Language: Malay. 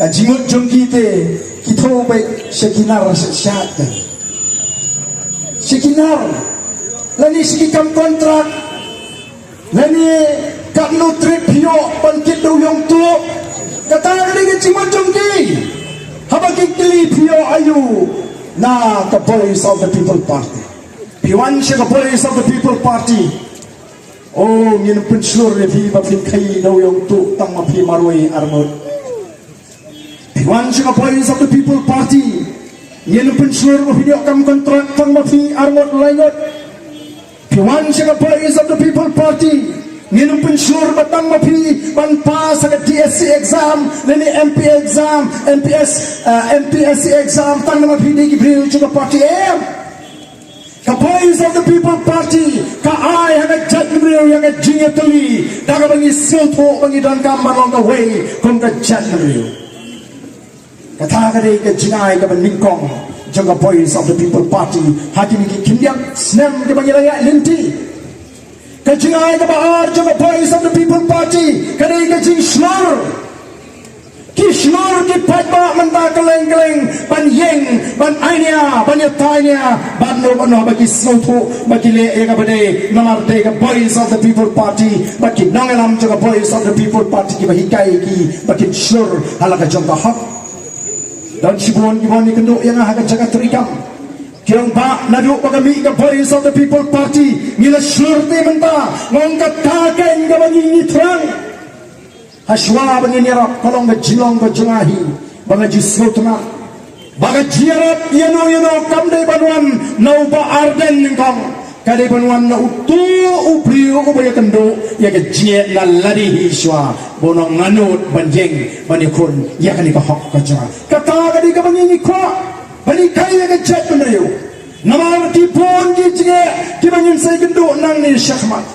Kajingut jong kita baik sekinar sesyat sekinar lani sikikam kontrak lani kat no trip hiyo pankit do yung tu kata ni kajingut jong habaki klip hiyo ayu na the Voice of the People Party piwan siya the Voice of the People Party. Oh, ngin pensyur ni fi bapin kai do yung tu tang mapi marway armod. Piwan siya Voice of the People Party. Ngin pensyur mo video kam kontrak tang mapi armod laingot. Piwan siya Voice of the People Party. Ngin pensyur batang mapi ban pass sa DSC exam, nini MP exam, MPSC exam tang mapi di gibril siya party ka Voice of the People Party ka ay hangat jadmriyo yang jingetuli daga bangi silpo bangi dan kamar on the way from the jadmriyo kata kade ka jingay ka baningkong jaga Voice of the People Party hati ni kindiang snem ka bangi raya linti ka jingay ka baar jaga Voice of the People Party kade ka jing shlor Kishnor ki patba manda keleng-keleng ban yeng ban ainia ban yatanya ban no bagi snowto bagi le ega bade namar de ka Voice of the People Party bagi nangalam jaga Voice of the People Party ki bahikai ki bagi sure halaka jangka hak dan sibon ni kendo yang haga jaga terikam kirang ba nadu bagami ka Voice of the People Party ngila sure te menta ngongkat kaken ka bagi ngitrang Haswa bangin yarap kolong ke jilong ke jengahi banga jislotna baga jiarap yano kamde banuan nau ba arden ningkong kade banuan na utu upriu ubaya kendo ya ke jie na lari hiswa bono nganut banjeng banikun ya kani ka hok ka jara kata kadi ka bangin ikwa bani kai ya ke jet penriu namar tipon ji jie ki bangin sai kendo nang ni syahmat